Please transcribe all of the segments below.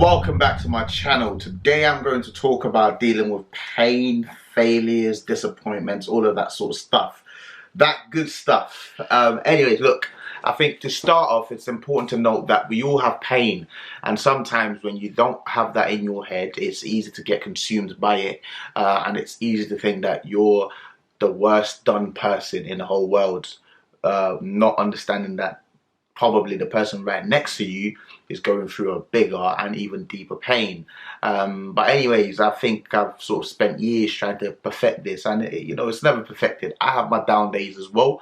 welcome back to my channel. Today I'm going to talk about dealing with pain, failures, disappointments, all of that sort of stuff. That good stuff. Anyways, look, I think to start off, it's important to note that we all have pain, and sometimes when you don't have that in your head, it's easy to get consumed by it, and it's easy to think that you're the worst done person in the whole world, not understanding that probably the person right next to you is going through a bigger and even deeper pain. But anyways, I think I've sort of spent years trying to perfect this, and it's never perfected. I have my down days as well.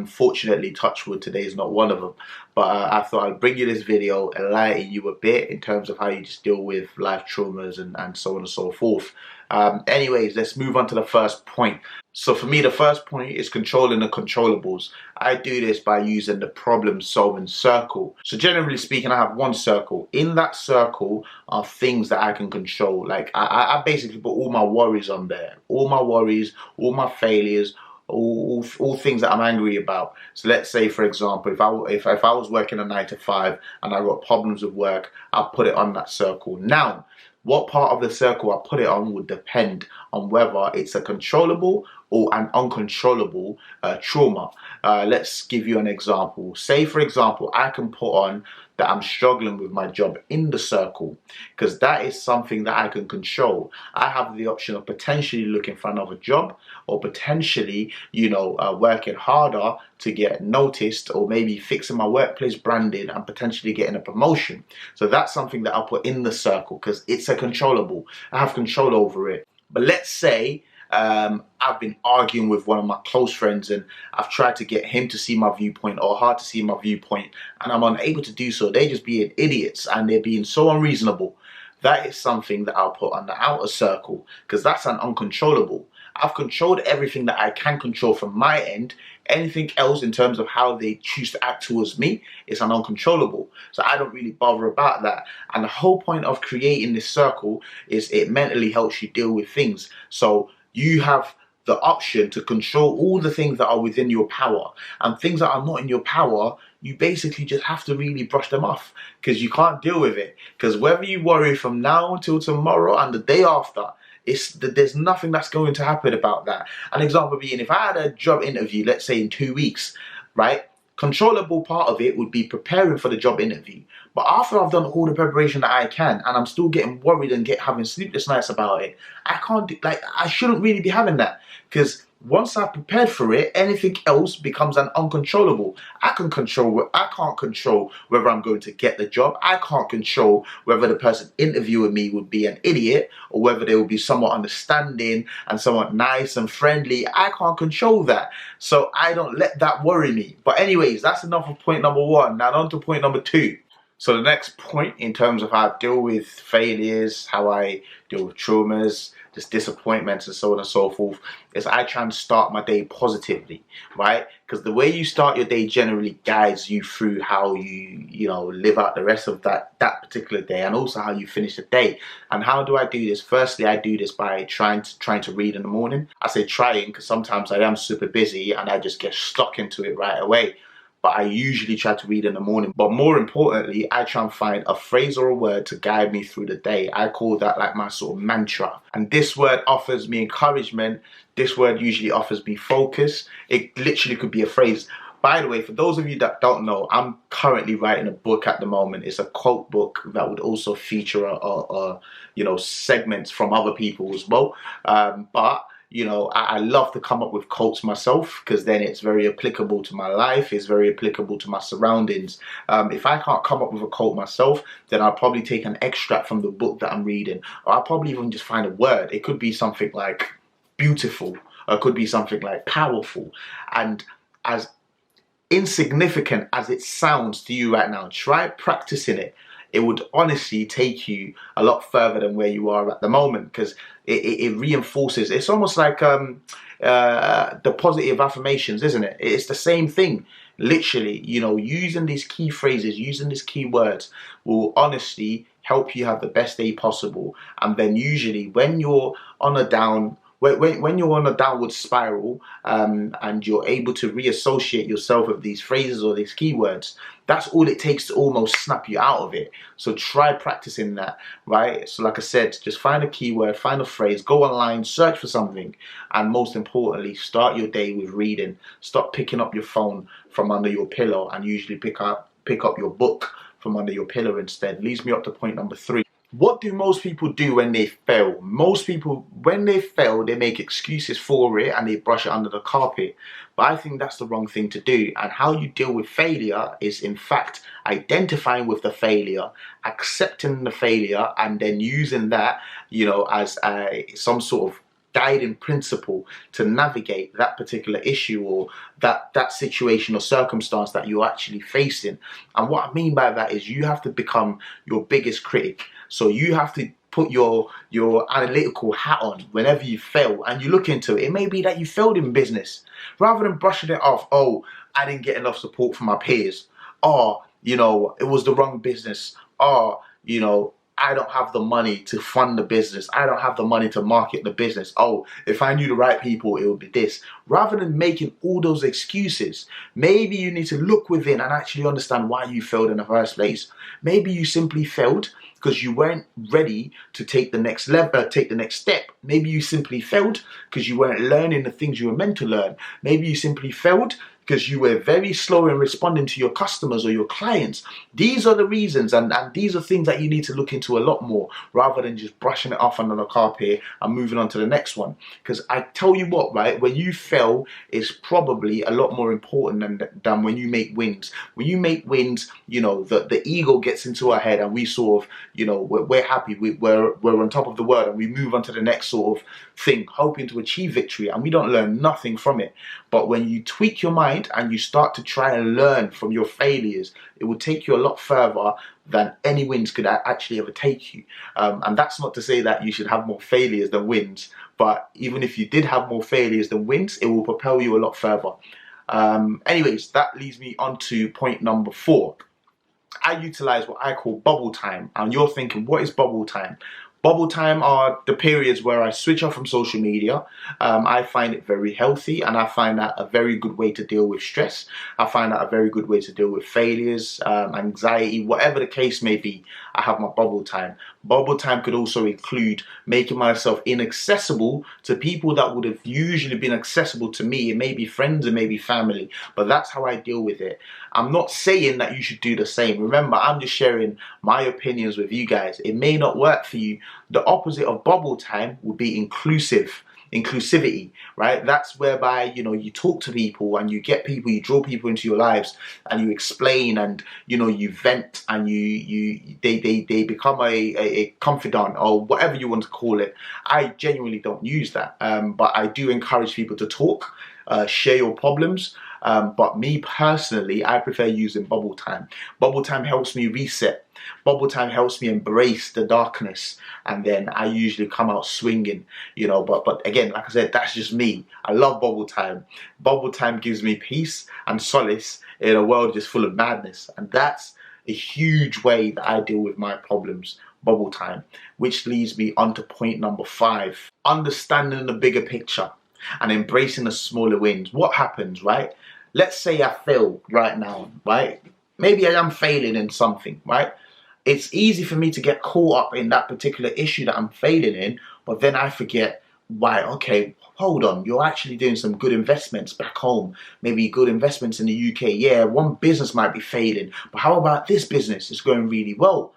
Fortunately, touch wood, today is not one of them. But I thought I'd bring you this video, enlighten you a bit in terms of how you just deal with life traumas and so on and so forth. Anyways, let's move on to the first point. So for me, the first point is controlling the controllables. I do this by using the problem-solving circle. So generally speaking, I have one circle. In that circle are things that I can control. Like I basically put all my worries on there. All my worries, all my failures, all things that I'm angry about. So let's say, for example, if I was working a 9 to 5 and I got problems with work, I'll put it on that circle. Now, what part of the circle I put it on would depend on whether it's a controllable or an uncontrollable trauma. Let's give you an example. Say, for example, I can put on that I'm struggling with my job in the circle, because that is something that I can control. I have the option of potentially looking for another job, or potentially, working harder to get noticed, or maybe fixing my workplace branding and potentially getting a promotion. So that's something that I'll put in the circle because it's a controllable. I have control over it. But let's say I've been arguing with one of my close friends and I've tried to get him to see my viewpoint or her to see my viewpoint, and I'm unable to do so. They're just being idiots and they're being so unreasonable. That is something that I'll put on the outer circle because that's an uncontrollable. I've controlled everything that I can control from my end. Anything else in terms of how they choose to act towards me is an uncontrollable. So I don't really bother about that. And the whole point of creating this circle is it mentally helps you deal with things. So you have the option to control all the things that are within your power, and things that are not in your power, you basically just have to really brush them off because you can't deal with it. Because whether you worry from now until tomorrow and the day after, there's nothing that's going to happen about that. An example being, if I had a job interview, let's say in 2 weeks, right? Controllable part of it would be preparing for the job interview. But after I've done all the preparation that I can and I'm still getting worried and having sleepless nights about it, I shouldn't really be having that, because once I've prepared for it, anything else becomes an uncontrollable. I can't control whether I'm going to get the job. I can't control whether the person interviewing me would be an idiot or whether they will be somewhat understanding and somewhat nice and friendly. I can't control that. So I don't let that worry me. But anyways, that's enough of point number one. Now on to point number two. So the next point in terms of how I deal with failures, how I deal with traumas, just disappointments and so on and so forth, is I try and start my day positively, right? Because the way you start your day generally guides you through how you live out the rest of that particular day, and also how you finish the day. And how do I do this? Firstly, I do this by trying to read in the morning. I say trying because sometimes I am super busy and I just get stuck into it right away. But I usually try to read in the morning. But more importantly, I try and find a phrase or a word to guide me through the day. I call that like my sort of mantra. And this word offers me encouragement. This word usually offers me focus. It literally could be a phrase. By the way, for those of you that don't know, I'm currently writing a book at the moment. It's a quote book that would also feature segments from other people as well. I love to come up with quotes myself because then it's very applicable to my life, it's very applicable to my surroundings. If I can't come up with a quote myself, then I'll probably take an extract from the book that I'm reading, or I'll probably even just find a word. It could be something like beautiful, or it could be something like powerful. And as insignificant as it sounds to you right now, try practicing it. It would honestly take you a lot further than where you are at the moment, because it reinforces. It's almost like the positive affirmations, isn't it? It's the same thing. Literally, using these key phrases, using these key words will honestly help you have the best day possible. And then usually when you're on a down when you're on a downward spiral, and you're able to reassociate yourself with these phrases or these keywords, that's all it takes to almost snap you out of it. So try practicing that, right? So like I said, just find a keyword, find a phrase, go online, search for something, and most importantly, start your day with reading. Stop picking up your phone from under your pillow and usually pick up your book from under your pillow instead. Leads me up to point number 3. What do most people do when they fail? Most people, when they fail, they make excuses for it and they brush it under the carpet. But I think that's the wrong thing to do. And how you deal with failure is, in fact, identifying with the failure, accepting the failure, and then using that, as some sort of guiding principle to navigate that particular issue or that situation or circumstance that you're actually facing. And what I mean by that is you have to become your biggest critic. So you have to put your analytical hat on whenever you fail and you look into it. It may be that you failed in business. Rather than brushing it off, oh, I didn't get enough support from my peers. Or, it was the wrong business. Or, I don't have the money to fund the business. I don't have the money to market the business. Oh, if I knew the right people, it would be this. Rather than making all those excuses, maybe you need to look within and actually understand why you failed in the first place. Maybe you simply failed because you weren't ready to take the next level, take the next step. Maybe you simply failed because you weren't learning the things you were meant to learn. Maybe you simply failed because you were very slow in responding to your customers or your clients. These are the reasons, and these are things that you need to look into a lot more, rather than just brushing it off under the carpet and moving on to the next one. Because I tell you what, right, when you fail is probably a lot more important than when you make wins. When you make wins, the ego gets into our head and we sort of, we're happy, we're on top of the world, and we move on to the next sort of thing, hoping to achieve victory, and we don't learn nothing from it. But when you tweak your mind and you start to try and learn from your failures, it will take you a lot further than any wins could actually ever take you. And that's not to say that you should have more failures than wins, but even if you did have more failures than wins, it will propel you a lot further. Anyways, that leads me on to point number 4. I utilize what I call bubble time. And you're thinking, what is bubble time? Bubble time are the periods where I switch off from social media. I find it very healthy, and I find that a very good way to deal with stress. I find that a very good way to deal with failures, anxiety, whatever the case may be. I have my bubble time. Bubble time could also include making myself inaccessible to people that would have usually been accessible to me. It may be friends, it may be family, but that's how I deal with it. I'm not saying that you should do the same. Remember, I'm just sharing my opinions with you guys. It may not work for you. The opposite of bubble time would be inclusivity, right? That's whereby, you talk to people and you get people, you draw people into your lives and you explain and, you vent and they become a confidant or whatever you want to call it. I genuinely don't use that, but I do encourage people to talk, share your problems. But me personally, I prefer using bubble time. Bubble time helps me reset. Bubble time helps me embrace the darkness, and then I usually come out swinging, but again, like I said, that's just me. I love bubble time. Bubble time gives me peace and solace in a world just full of madness, and that's a huge way that I deal with my problems. Bubble time, which leads me on to point number 5, understanding the bigger picture and embracing the smaller wins. What happens, right? Let's say I fail right now, right? Maybe I am failing in something, right? It's easy for me to get caught up in that particular issue that I'm failing in, but then I forget, right, okay, hold on, you're actually doing some good investments back home, maybe good investments in the UK. Yeah, one business might be failing, but how about this business? It's going really well.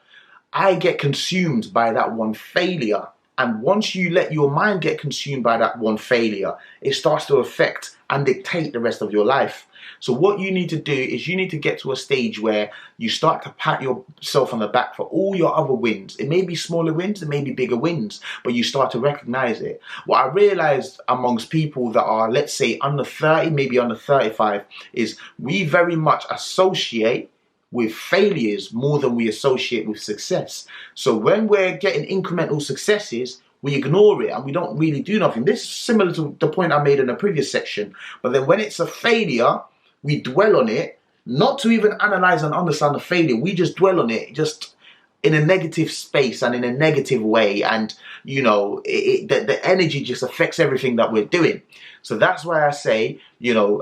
I get consumed by that one failure. And once you let your mind get consumed by that one failure, it starts to affect and dictate the rest of your life. So what you need to do is you need to get to a stage where you start to pat yourself on the back for all your other wins. It may be smaller wins, it may be bigger wins, but you start to recognize it. What I realized amongst people that are, let's say, under 30, maybe under 35, is we very much associate with failures more than we associate with success. So when we're getting incremental successes, we ignore it and we don't really do nothing. This is similar to the point I made in the previous section. But then when it's a failure, we dwell on it, not to even analyze and understand the failure. We just dwell on it, just in a negative space and in a negative way, and you know, the energy just affects everything that we're doing. So that's why I say, you know,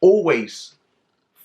always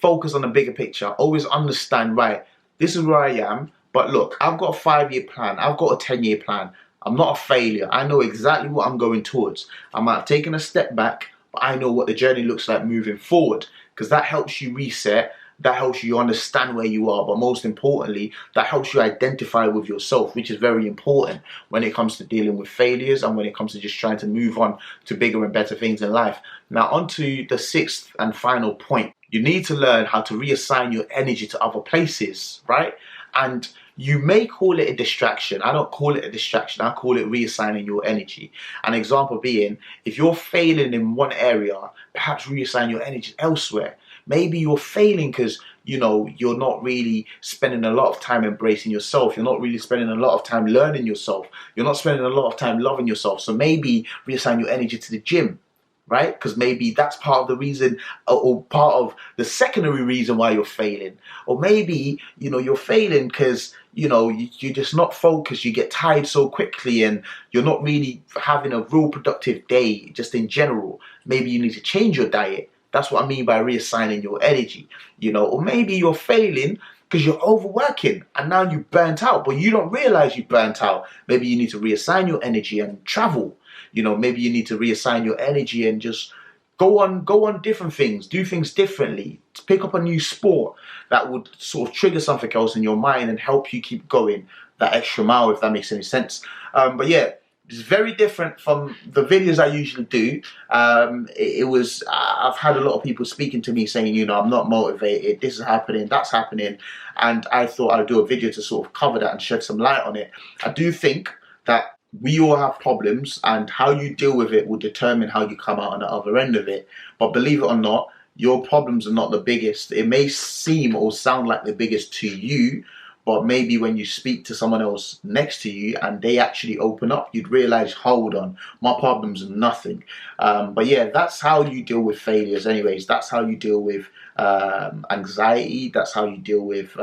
focus on the bigger picture. Always understand, right, this is where I am, but look, I've got a 5-year plan, I've got a 10-year plan. I'm not a failure. I know exactly what I'm going towards. I might have taken a step back, but I know what the journey looks like moving forward, because that helps you reset. That helps you understand where you are, but most importantly, that helps you identify with yourself, which is very important when it comes to dealing with failures and when it comes to just trying to move on to bigger and better things in life. Now, on to the 6th and final point. You need to learn how to reassign your energy to other places, right? And you may call it a distraction. I don't call it a distraction. I call it reassigning your energy. An example being, if you're failing in one area, perhaps reassign your energy elsewhere. Maybe you're failing because, you know, you're not really spending a lot of time embracing yourself. You're not really spending a lot of time learning yourself. You're not spending a lot of time loving yourself. So maybe reassign your energy to the gym, right? Because maybe that's part of the reason, or part of the secondary reason why you're failing. Or maybe, you know, you're failing because, you know, you're just not focused. You get tired so quickly and you're not really having a real productive day just in general. Maybe you need to change your diet. That's what I mean by reassigning your energy, you know. Or maybe you're failing because you're overworking and now you're burnt out, but you don't realize you're burnt out. Maybe you need to reassign your energy and travel. You know, maybe you need to reassign your energy and just go on different things, do things differently, pick up a new sport that would sort of trigger something else in your mind and help you keep going that extra mile, if that makes any sense. But yeah, it's very different from the videos I usually do. I've had a lot of people speaking to me saying, you know, I'm not motivated, this is happening, that's happening, and I thought I'd do a video to sort of cover that and shed some light on it. I do think that we all have problems, and how you deal with it will determine how you come out on the other end of it. But believe it or not, your problems are not the biggest. It may seem or sound like the biggest to you, but maybe when you speak to someone else next to you and they actually open up, you'd realize, hold on, my problems are nothing. But yeah, that's how you deal with failures anyways. That's how you deal with anxiety. That's how you deal with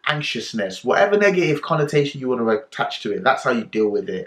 anxiousness, whatever negative connotation you want to attach to it. That's how you deal with it.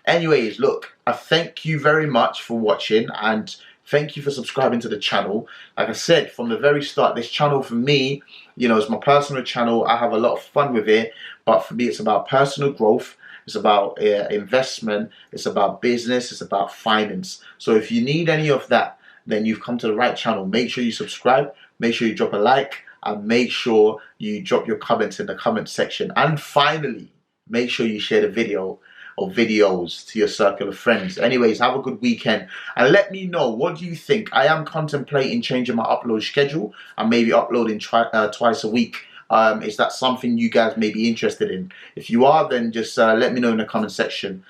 Anyways, look, I thank you very much for watching, and thank you for subscribing to the channel. Like I said from the very start, this channel for me, you know, it's my personal channel. I have a lot of fun with it, but for me it's about personal growth, it's about investment, it's about business, it's about finance. So if you need any of that, then you've come to the right channel. Make sure you subscribe, make sure you drop a like, and make sure you drop your comments in the comment section. And finally, make sure you share the video or videos to your circle of friends. Anyways, have a good weekend and let me know, what do you think? I am contemplating changing my upload schedule and maybe uploading twice a week. Is that something you guys may be interested in? If you are, then just let me know in the comment section.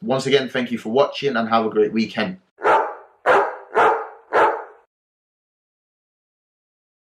Once again, thank you for watching and have a great weekend.